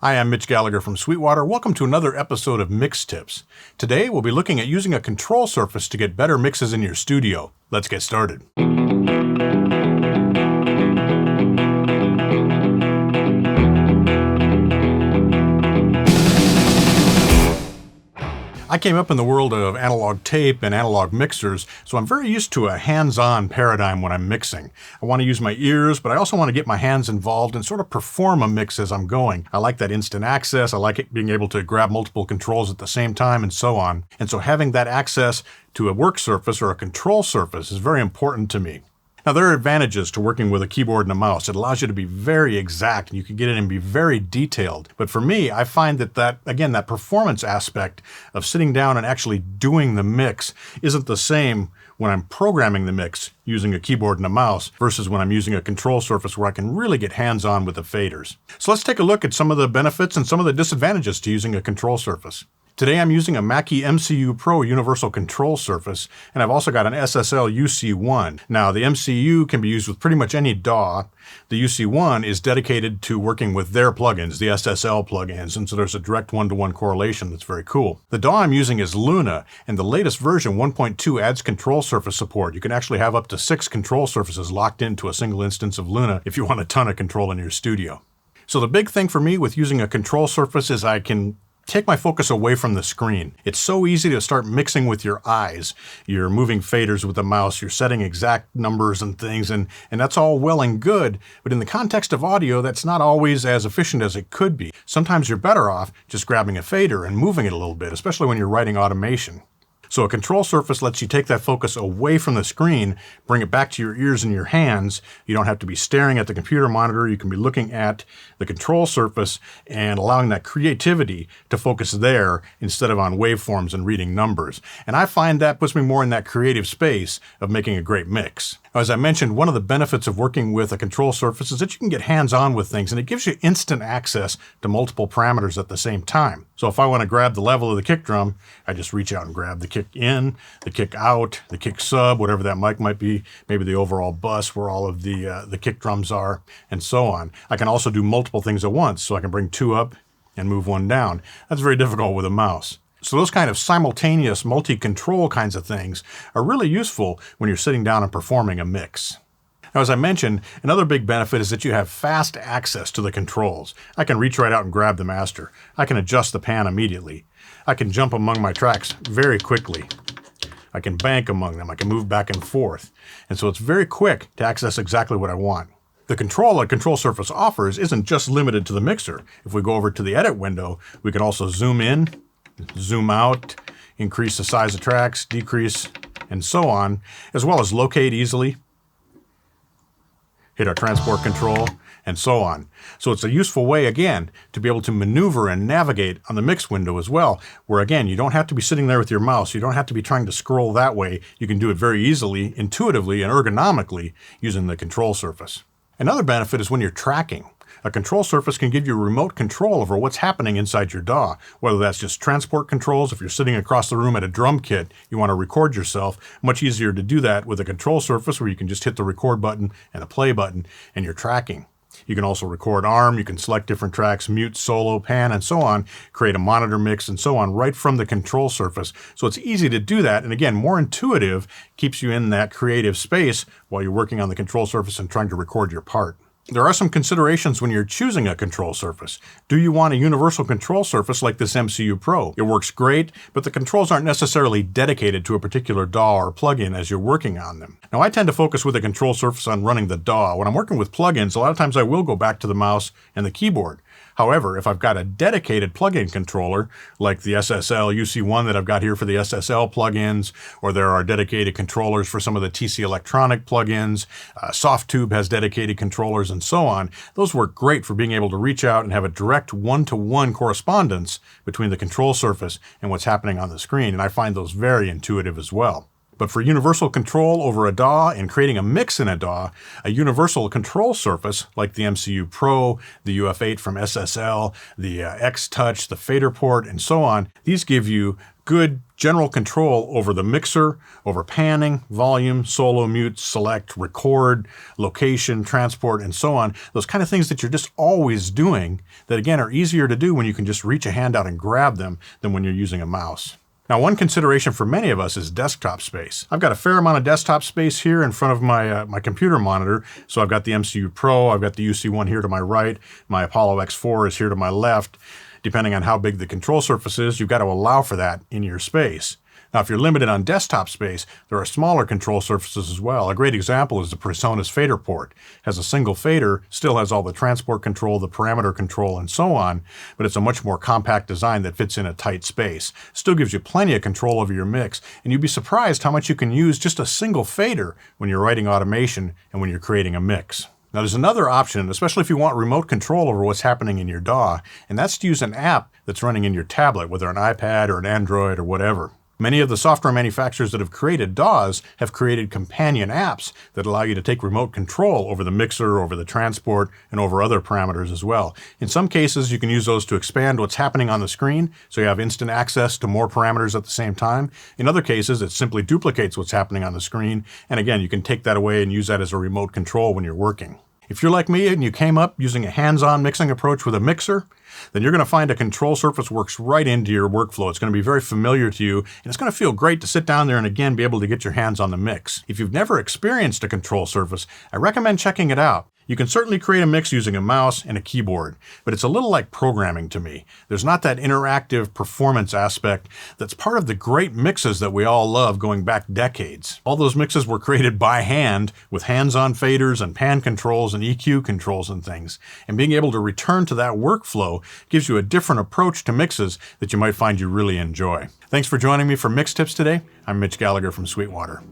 Hi, I'm Mitch Gallagher from Sweetwater. Welcome to another episode of Mix Tips. Today, we'll be looking at using a control surface to get better mixes in your studio. Let's get started. I came up in the world of analog tape and analog mixers, so I'm very used to a hands-on paradigm when I'm mixing. I want to use my ears, but I also want to get my hands involved and sort of perform a mix as I'm going. I like that instant access. I like it being able to grab multiple controls at the same time and so on. And so having that access to a work surface or a control surface is very important to me. Now, there are advantages to working with a keyboard and a mouse. It allows you to be very exact and you can get in and be very detailed. But for me, I find that performance aspect of sitting down and actually doing the mix isn't the same when I'm programming the mix using a keyboard and a mouse versus when I'm using a control surface where I can really get hands-on with the faders. So let's take a look at some of the benefits and some of the disadvantages to using a control surface. Today I'm using a Mackie MCU Pro Universal Control Surface, and I've also got an SSL UC1. Now, the MCU can be used with pretty much any DAW. The UC1 is dedicated to working with their plugins, the SSL plugins, and so there's a direct one-to-one correlation that's very cool. The DAW I'm using is Luna, and the latest version, 1.2, adds control surface support. You can actually have up to 6 control surfaces locked into a single instance of Luna if you want a ton of control in your studio. So the big thing for me with using a control surface is I can take my focus away from the screen. It's so easy to start mixing with your eyes. You're moving faders with the mouse, you're setting exact numbers and things, and that's all well and good, but in the context of audio, that's not always as efficient as it could be. Sometimes you're better off just grabbing a fader and moving it a little bit, especially when you're writing automation. So a control surface lets you take that focus away from the screen, bring it back to your ears and your hands. You don't have to be staring at the computer monitor. You can be looking at the control surface and allowing that creativity to focus there instead of on waveforms and reading numbers. And I find that puts me more in that creative space of making a great mix. As I mentioned, one of the benefits of working with a control surface is that you can get hands-on with things, and it gives you instant access to multiple parameters at the same time. So if I want to grab the level of the kick drum, I just reach out and grab the kick in, the kick out, the kick sub, whatever that mic might be, maybe the overall bus where all of the kick drums are, and so on. I can also do multiple things at once, so I can bring 2 up and move 1 down. That's very difficult with a mouse. So those kind of simultaneous multi-control kinds of things are really useful when you're sitting down and performing a mix. Now, as I mentioned, another big benefit is that you have fast access to the controls. I can reach right out and grab the master. I can adjust the pan immediately. I can jump among my tracks very quickly. I can bank among them. I can move back and forth. And so it's very quick to access exactly what I want. The control a control surface offers isn't just limited to the mixer. If we go over to the edit window, we can also zoom in, zoom out, increase the size of tracks, decrease, and so on, as well as locate easily, hit our transport control, and so on. So it's a useful way, again, to be able to maneuver and navigate on the mix window as well, where again, you don't have to be sitting there with your mouse. You don't have to be trying to scroll that way. You can do it very easily, intuitively, and ergonomically using the control surface. Another benefit is when you're tracking. A control surface can give you remote control over what's happening inside your DAW, whether that's just transport controls. If you're sitting across the room at a drum kit, you want to record yourself, much easier to do that with a control surface where you can just hit the record button and the play button and you're tracking. You can also record ARM, you can select different tracks, mute, solo, pan, and so on, create a monitor mix and so on right from the control surface. So it's easy to do that, and again, more intuitive, keeps you in that creative space while you're working on the control surface and trying to record your part. There are some considerations when you're choosing a control surface. Do you want a universal control surface like this MCU Pro? It works great, but the controls aren't necessarily dedicated to a particular DAW or plugin as you're working on them. Now, I tend to focus with a control surface on running the DAW. When I'm working with plugins, a lot of times I will go back to the mouse and the keyboard. However, if I've got a dedicated plugin controller, like the SSL UC1 that I've got here for the SSL plugins, or there are dedicated controllers for some of the TC Electronic plugins, SoftTube has dedicated controllers, and so on, those work great for being able to reach out and have a direct one-to-one correspondence between the control surface and what's happening on the screen, and I find those very intuitive as well. But for universal control over a DAW and creating a mix in a DAW, a universal control surface like the MCU Pro, the UF8 from SSL, the X-Touch, the fader port, and so on, these give you good general control over the mixer, over panning, volume, solo, mute, select, record, location, transport, and so on. Those kind of things that you're just always doing that, again, are easier to do when you can just reach a hand out and grab them than when you're using a mouse. Now, one consideration for many of us is desktop space. I've got a fair amount of desktop space here in front of my computer monitor. So I've got the MCU Pro, I've got the UC1 here to my right, my Apollo X4 is here to my left. Depending on how big the control surface is, you've got to allow for that in your space. Now, if you're limited on desktop space, there are smaller control surfaces as well. A great example is the PreSonus fader port. It has a single fader, still has all the transport control, the parameter control, and so on, but it's a much more compact design that fits in a tight space. Still gives you plenty of control over your mix, and you'd be surprised how much you can use just a single fader when you're writing automation and when you're creating a mix. Now, there's another option, especially if you want remote control over what's happening in your DAW, and that's to use an app that's running in your tablet, whether an iPad or an Android or whatever. Many of the software manufacturers that have created DAWs have created companion apps that allow you to take remote control over the mixer, over the transport, and over other parameters as well. In some cases, you can use those to expand what's happening on the screen, so you have instant access to more parameters at the same time. In other cases, it simply duplicates what's happening on the screen, and again, you can take that away and use that as a remote control when you're working. If you're like me and you came up using a hands-on mixing approach with a mixer, then you're going to find a control surface works right into your workflow. It's going to be very familiar to you, and it's going to feel great to sit down there and again be able to get your hands on the mix. If you've never experienced a control surface, I recommend checking it out. You can certainly create a mix using a mouse and a keyboard, but it's a little like programming to me. There's not that interactive performance aspect that's part of the great mixes that we all love going back decades. All those mixes were created by hand with hands-on faders and pan controls and EQ controls and things. And being able to return to that workflow gives you a different approach to mixes that you might find you really enjoy. Thanks for joining me for Mix Tips today. I'm Mitch Gallagher from Sweetwater.